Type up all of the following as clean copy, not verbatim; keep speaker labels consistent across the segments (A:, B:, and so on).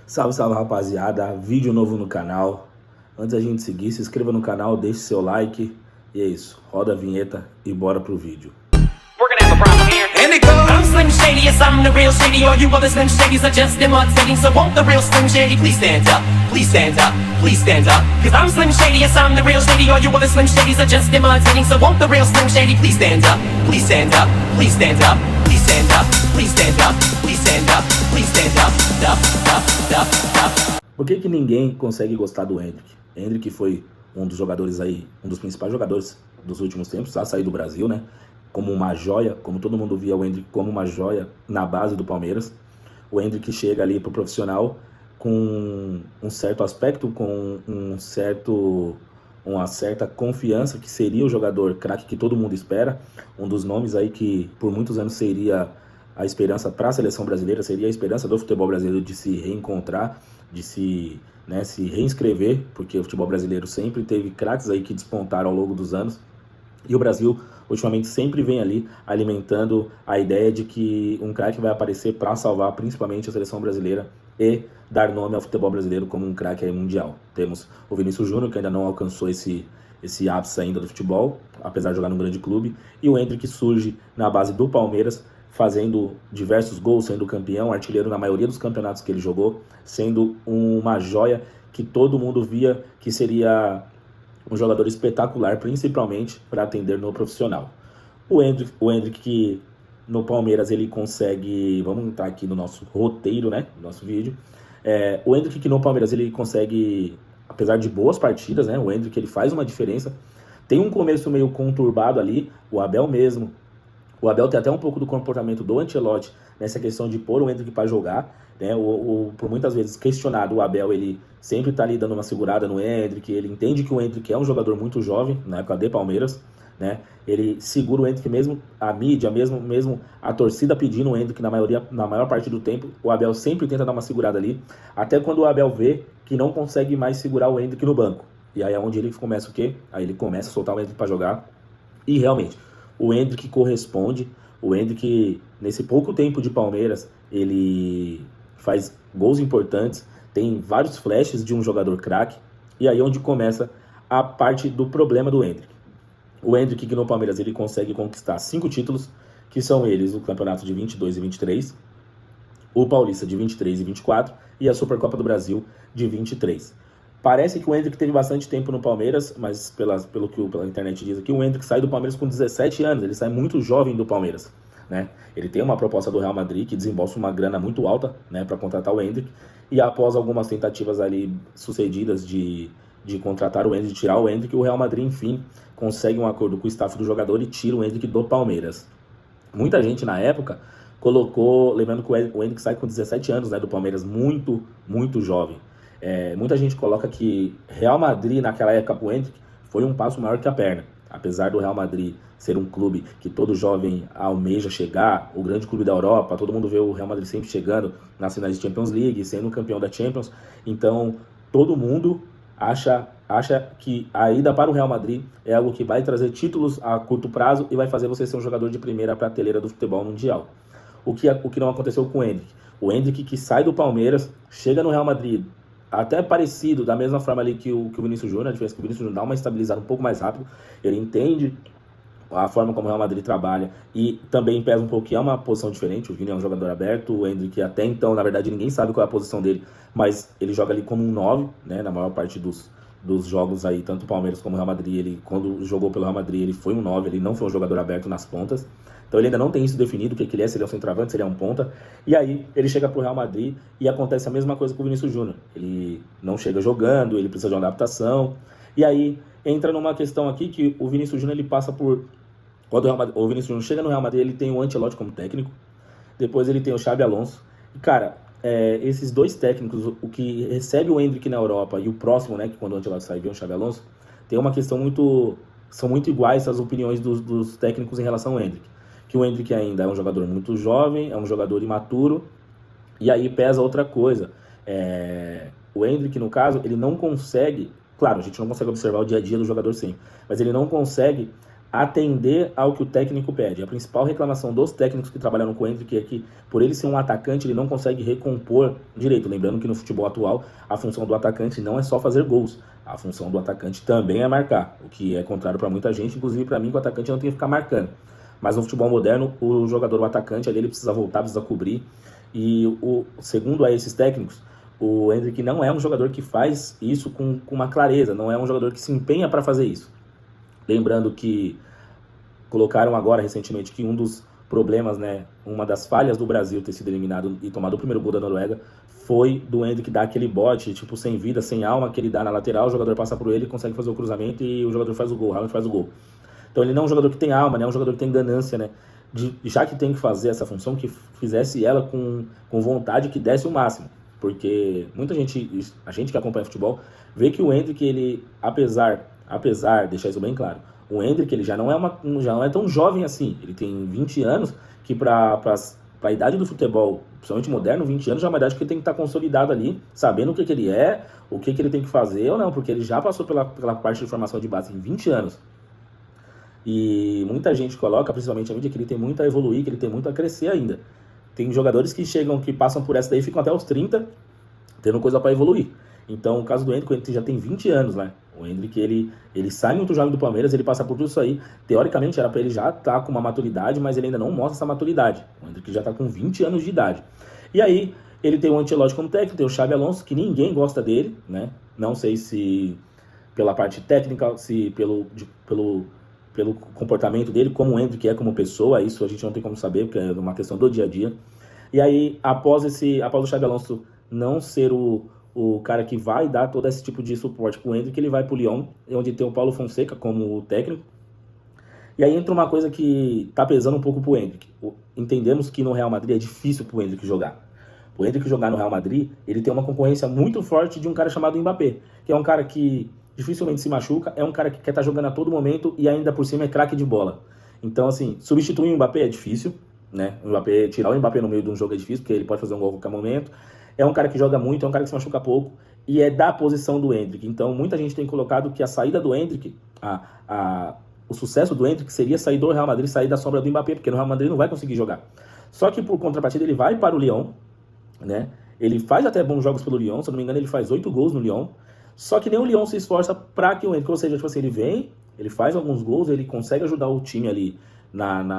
A: Salve, salve, rapaziada, vídeo novo no canal. Antes da gente seguir, se inscreva no canal, deixe seu like. E é isso, roda a vinheta e bora pro vídeo.
B: We're gonna have a problem here. And it goes. I'm Slim Shady, yes, I'm the real Shady. All you other Slim Shadys are just imitating. So won't the real Slim Shady please stand up? Please stand up, please stand up. Cause I'm Slim Shady, yes, I'm the real Shady. All you other Slim Shadys are just imitating. So won't the real Slim Shady please stand up? Please stand up, please stand up, please stand up, please stand up, please stand up, please stand up, up.
A: Por que ninguém consegue gostar do Endrick? Endrick foi um dos jogadores aí, um dos principais jogadores dos últimos tempos a sair do Brasil, né? Como uma joia, como todo mundo via o Endrick como uma joia na base do Palmeiras. O Endrick chega ali pro profissional com um certo aspecto, com uma certa confiança que seria o jogador craque que todo mundo espera. Um dos nomes aí que por muitos anos seria a esperança para a seleção brasileira, seria a esperança do futebol brasileiro de se reencontrar, de se reinscrever, porque o futebol brasileiro sempre teve craques aí que despontaram ao longo dos anos. E o Brasil, ultimamente, sempre vem ali alimentando a ideia de que um craque vai aparecer para salvar principalmente a seleção brasileira e dar nome ao futebol brasileiro como um craque mundial. Temos o Vinícius Júnior, que ainda não alcançou esse ápice ainda do futebol, apesar de jogar num grande clube, e o Endrick surge na base do Palmeiras, fazendo diversos gols, sendo campeão, artilheiro na maioria dos campeonatos que ele jogou, sendo uma joia que todo mundo via que seria um jogador espetacular, principalmente para atender no profissional. O Endrick que no Palmeiras ele consegue, vamos entrar aqui no nosso roteiro, né, no nosso vídeo, o Endrick que no Palmeiras ele consegue, apesar de boas partidas, né, o Endrick ele faz uma diferença, tem um começo meio conturbado ali, o Abel tem até um pouco do comportamento do Ancelotti nessa questão de pôr o Endrick para jogar, né? Por muitas vezes questionado, o Abel ele sempre está ali dando uma segurada no Endrick, ele entende que o Endrick é um jogador muito jovem, na época de Palmeiras, né? Ele segura o Endrick mesmo, a mídia, mesmo a torcida pedindo o Endrick na maior parte do tempo, o Abel sempre tenta dar uma segurada ali, até quando o Abel vê que não consegue mais segurar o Endrick no banco. E aí é onde ele começa o quê? Aí ele começa a soltar o Endrick para jogar, e realmente o Endrick corresponde. O Endrick, nesse pouco tempo de Palmeiras, ele faz gols importantes, tem vários flashes de um jogador craque, e aí é onde começa a parte do problema do Endrick. O Endrick, que no Palmeiras ele consegue conquistar 5 títulos, que são eles o campeonato de 22 e 23, o Paulista de 23 e 24 e a Supercopa do Brasil de 23. Parece que o Endrick teve bastante tempo no Palmeiras, mas pelo que pela internet diz aqui, o Endrick sai do Palmeiras com 17 anos, ele sai muito jovem do Palmeiras, né? Ele tem uma proposta do Real Madrid que desembolsa uma grana muito alta, né, para contratar o Endrick, e após algumas tentativas ali sucedidas de contratar o Endrick, de tirar o Endrick, o Real Madrid, enfim, consegue um acordo com o staff do jogador e tira o Endrick do Palmeiras. Muita gente na época colocou, lembrando que o Endrick sai com 17 anos, né, do Palmeiras, muito, muito jovem. Muita gente coloca que Real Madrid naquela época o Endrick foi um passo maior que a perna, apesar do Real Madrid ser um clube que todo jovem almeja chegar, o grande clube da Europa, todo mundo vê o Real Madrid sempre chegando nas finais de Champions League, sendo campeão da Champions, então todo mundo acha que a ida para o Real Madrid é algo que vai trazer títulos a curto prazo e vai fazer você ser um jogador de primeira prateleira do futebol mundial. O que não aconteceu com o Endrick. O Endrick que sai do Palmeiras, chega no Real Madrid, até parecido, da mesma forma ali que o Vinícius Júnior, a diferença é que o Vinícius Júnior dá uma estabilizada um pouco mais rápido, ele entende a forma como o Real Madrid trabalha e também pesa um pouco que é uma posição diferente. O Vini é um jogador aberto, o Endrick até então, na verdade, ninguém sabe qual é a posição dele, mas ele joga ali como um 9, né, na maior parte dos jogos aí, tanto o Palmeiras como o Real Madrid, ele, quando jogou pelo Real Madrid, ele foi um 9, ele não foi um jogador aberto nas pontas, então ele ainda não tem isso definido, o que ele é, se ele é um centroavante, se ele é um ponta, e aí ele chega pro Real Madrid e acontece a mesma coisa com o Vinícius Júnior, ele não chega jogando, ele precisa de uma adaptação, e aí entra numa questão aqui que o Vinícius Júnior, ele passa por, quando o Vinícius Júnior chega no Real Madrid, ele tem o Ancelotti como técnico, depois ele tem o Xabi Alonso, e cara, esses dois técnicos, o que recebe o Endrick na Europa e o próximo, né, que quando o Ancelotti sai vem o Xabi Alonso, tem uma questão são muito iguais as opiniões dos técnicos em relação ao Endrick, que o Endrick ainda é um jogador muito jovem, é um jogador imaturo, e aí pesa outra coisa, o Endrick, no caso, ele não consegue, claro, a gente não consegue observar o dia a dia do jogador sempre, mas ele não consegue atender ao que o técnico pede. A principal reclamação dos técnicos que trabalharam com o Endrick é que, por ele ser um atacante, ele não consegue recompor direito. Lembrando que no futebol atual, a função do atacante não é só fazer gols. A função do atacante também é marcar, o que é contrário para muita gente, inclusive para mim, que o atacante não tem que ficar marcando. Mas no futebol moderno, o jogador, o atacante, ali ele precisa voltar, precisa cobrir. E segundo a esses técnicos, o Endrick não é um jogador que faz isso com uma clareza, não é um jogador que se empenha para fazer isso. Lembrando que colocaram agora recentemente que um dos problemas, né, uma das falhas do Brasil ter sido eliminado e tomado o primeiro gol da Noruega foi do Endrick dar aquele bote, tipo, sem vida, sem alma, que ele dá na lateral, o jogador passa por ele, consegue fazer o cruzamento e o jogador faz o gol, o Haaland faz o gol. Então ele não é um jogador que tem alma, né, é um jogador que tem ganância, né, já que tem que fazer essa função, que fizesse ela com vontade, que desse o máximo. Porque muita gente, a gente que acompanha futebol, vê que o Endrick, ele, apesar, deixar isso bem claro, o Endrick, ele já não é tão jovem assim, ele tem 20 anos, que para a idade do futebol, principalmente moderno, 20 anos já é uma idade que ele tem que estar consolidado ali, sabendo o que ele é, o que ele tem que fazer ou não, porque ele já passou pela parte de formação de base em 20 anos. E muita gente coloca, principalmente a mídia, que ele tem muito a evoluir, que ele tem muito a crescer ainda. Tem jogadores que passam por essa daí, ficam até os 30, tendo coisa para evoluir. Então, o caso do Endrick, ele já tem 20 anos, né? O Endrick, ele sai muito jovem do Palmeiras, ele passa por tudo isso aí. Teoricamente, era para ele já estar com uma maturidade, mas ele ainda não mostra essa maturidade. O Endrick já está com 20 anos de idade. E aí, ele tem o Ancelotti como técnico, tem o Xabi Alonso, que ninguém gosta dele, né? Não sei se pela parte técnica, se pelo comportamento dele, como o Endrick é como pessoa, isso a gente não tem como saber, porque é uma questão do dia a dia. E aí, após o Xabi Alonso não ser o cara que vai dar todo esse tipo de suporte pro Endrick, ele vai pro Lyon, onde tem o Paulo Fonseca como técnico. E aí entra uma coisa que tá pesando um pouco pro Endrick. Entendemos que no Real Madrid é difícil pro Endrick jogar. O Endrick jogar no Real Madrid, ele tem uma concorrência muito forte de um cara chamado Mbappé, que é um cara que dificilmente se machuca, é um cara que quer estar jogando a todo momento e ainda por cima é craque de bola. Então, assim, substituir o Mbappé é difícil, né? Tirar o Mbappé no meio de um jogo é difícil, porque ele pode fazer um gol a qualquer momento. É um cara que joga muito, é um cara que se machuca pouco e é da posição do Endrick. Então, muita gente tem colocado que a saída do Endrick, o sucesso do Endrick seria sair do Real Madrid, sair da sombra do Mbappé, porque no Real Madrid não vai conseguir jogar. Só que, por contrapartida, ele vai para o Lyon, né? Ele faz até bons jogos pelo Lyon, se eu não me engano, ele faz 8 gols no Lyon. Só que nem o Lyon se esforça para que o Endrick, ou seja, tipo assim, ele vem, ele faz alguns gols, ele consegue ajudar o time ali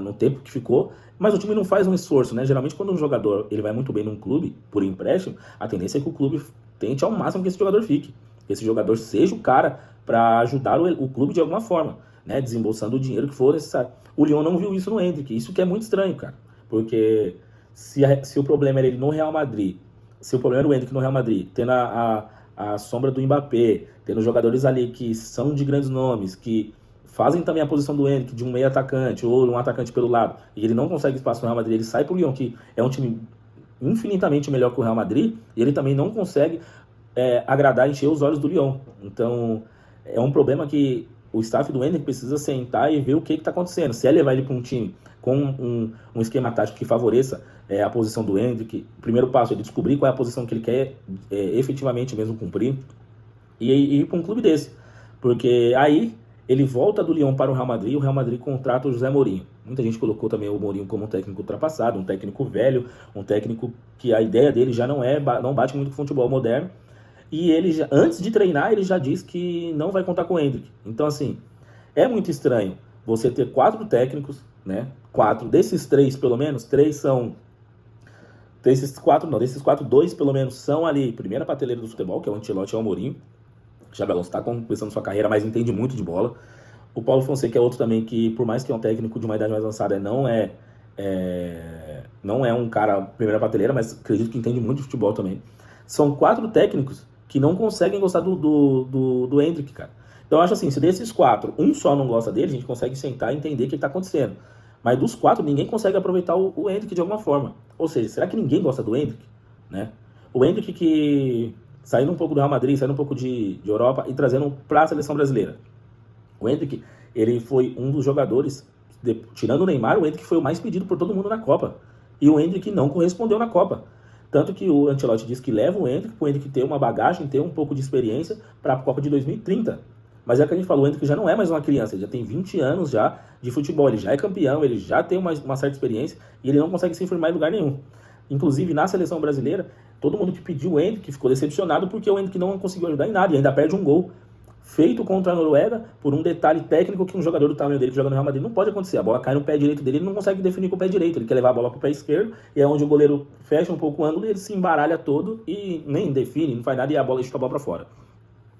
A: no tempo que ficou, mas o time não faz um esforço, né? Geralmente, quando um jogador ele vai muito bem num clube, por empréstimo, a tendência é que o clube tente ao máximo que esse jogador fique. Que esse jogador seja o cara para ajudar o clube de alguma forma, né? Desembolsando o dinheiro que for necessário. O Lyon não viu isso no Endrick, isso que é muito estranho, cara. Porque se o problema era ele no Real Madrid, se o problema era o Endrick no Real Madrid, tendo a sombra do Mbappé, tendo jogadores ali que são de grandes nomes, que fazem também a posição do Endrick, de um meio atacante ou um atacante pelo lado, e ele não consegue espaço no Real Madrid, ele sai pro Lyon, que é um time infinitamente melhor que o Real Madrid, e ele também não consegue agradar, encher os olhos do Lyon. Então, é um problema que o staff do Endrick precisa sentar e ver o que está acontecendo. Se é levar ele para um time com um esquema tático que favoreça a posição do Endrick, o primeiro passo é ele descobrir qual é a posição que ele quer efetivamente mesmo cumprir e ir para um clube desse. Porque aí ele volta do Lyon para o Real Madrid e o Real Madrid contrata o José Mourinho. Muita gente colocou também o Mourinho como um técnico ultrapassado, um técnico velho, um técnico que a ideia dele já não bate muito com o futebol moderno. E ele, antes de treinar, ele já diz que não vai contar com o Endrick. Então, assim, é muito estranho você ter 4 técnicos, né? 4, desses 3, pelo menos, 3 são... Desses 4, 2, pelo menos, são ali, primeira prateleira do futebol, que é o Ancelotti e o Mourinho. O Xabi Alonso está começando sua carreira, mas entende muito de bola. O Paulo Fonseca é outro também que, por mais que é um técnico de uma idade mais avançada, não é um cara primeira prateleira, mas acredito que entende muito de futebol também. São 4 técnicos que não conseguem gostar do Endrick, cara. Então eu acho assim, se desses 4, um só não gosta dele, a gente consegue sentar e entender o que está acontecendo. Mas dos 4, ninguém consegue aproveitar o Endrick de alguma forma. Ou seja, será que ninguém gosta do Endrick? Né? O Endrick que saindo um pouco do Real Madrid, saindo um pouco de Europa e trazendo para a seleção brasileira. O Endrick, ele foi um dos jogadores, tirando o Neymar, o Endrick foi o mais pedido por todo mundo na Copa. E o Endrick não correspondeu na Copa. Tanto que o Ancelotti diz que leva o Endrick ter uma bagagem, ter um pouco de experiência para a Copa de 2030. Mas é o que a gente falou, o Endrick já não é mais uma criança, ele já tem 20 anos já de futebol, ele já é campeão, ele já tem uma certa experiência e ele não consegue se firmar em lugar nenhum. Inclusive, na seleção brasileira, todo mundo que pediu o Endrick ficou decepcionado porque o Endrick não conseguiu ajudar em nada e ainda perde um gol feito contra a Noruega por um detalhe técnico que um jogador do tamanho dele que joga no Real Madrid não pode acontecer. A bola cai no pé direito dele, ele não consegue definir com o pé direito, ele quer levar a bola para o pé esquerdo e é onde o goleiro fecha um pouco o ângulo e ele se embaralha todo e nem define, não faz nada e a bola chuta a bola para fora.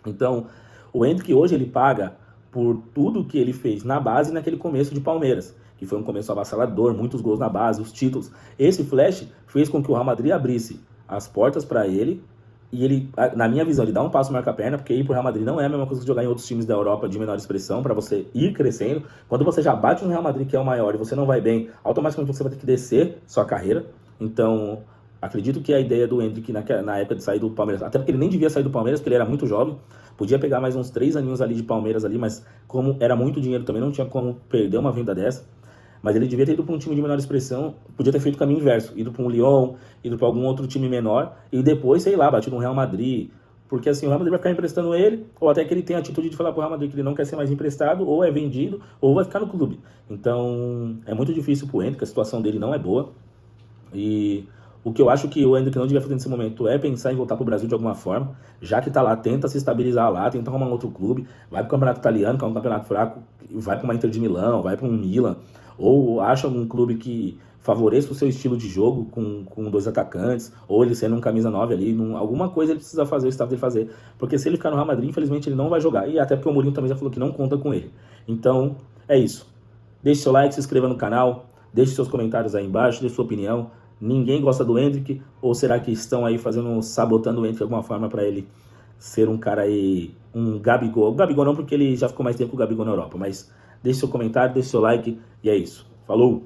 A: Então, o Endrick hoje ele paga por tudo que ele fez na base naquele começo de Palmeiras, que foi um começo avassalador, muitos gols na base, os títulos. Esse flash fez com que o Real Madrid abrisse as portas para ele e ele, na minha visão, ele dá um passo marca a perna, porque ir pro Real Madrid não é a mesma coisa que jogar em outros times da Europa de menor expressão, para você ir crescendo. Quando você já bate no Real Madrid, que é o maior, e você não vai bem, automaticamente você vai ter que descer sua carreira. Então, acredito que a ideia do Endrick na época de sair do Palmeiras, até porque ele nem devia sair do Palmeiras, porque ele era muito jovem, podia pegar mais uns 3 aninhos ali de Palmeiras ali, mas como era muito dinheiro também, não tinha como perder uma venda dessa. Mas ele devia ter ido para um time de menor expressão, podia ter feito o caminho inverso, ido para um Lyon, ido para algum outro time menor, e depois, sei lá, batido no Real Madrid, porque assim, o Real Madrid vai ficar emprestando ele, ou até que ele tenha a atitude de falar para o Real Madrid que ele não quer ser mais emprestado, ou é vendido, ou vai ficar no clube. Então, é muito difícil para o Endrick, a situação dele não é boa, e o que eu acho que o Endrick não devia fazer nesse momento é pensar em voltar para o Brasil de alguma forma, já que está lá, tenta se estabilizar lá, tenta arrumar um outro clube, vai para o Campeonato Italiano, que é um campeonato fraco, vai para uma Inter de Milão, vai para um Milan, ou acha um clube que favoreça o seu estilo de jogo com 2 atacantes, ou ele sendo um camisa 9 ali, alguma coisa ele precisa fazer, o staff dele fazer, porque se ele ficar no Real Madrid, infelizmente ele não vai jogar, e até porque o Mourinho também já falou que não conta com ele. Então, é isso. Deixe seu like, se inscreva no canal, deixe seus comentários aí embaixo, deixe sua opinião. Ninguém gosta do Endrick, ou será que estão aí sabotando o Endrick de alguma forma para ele ser um cara aí, um Gabigol? O Gabigol não, porque ele já ficou mais tempo com o Gabigol na Europa, mas deixe seu comentário, deixe seu like, e é isso. Falou!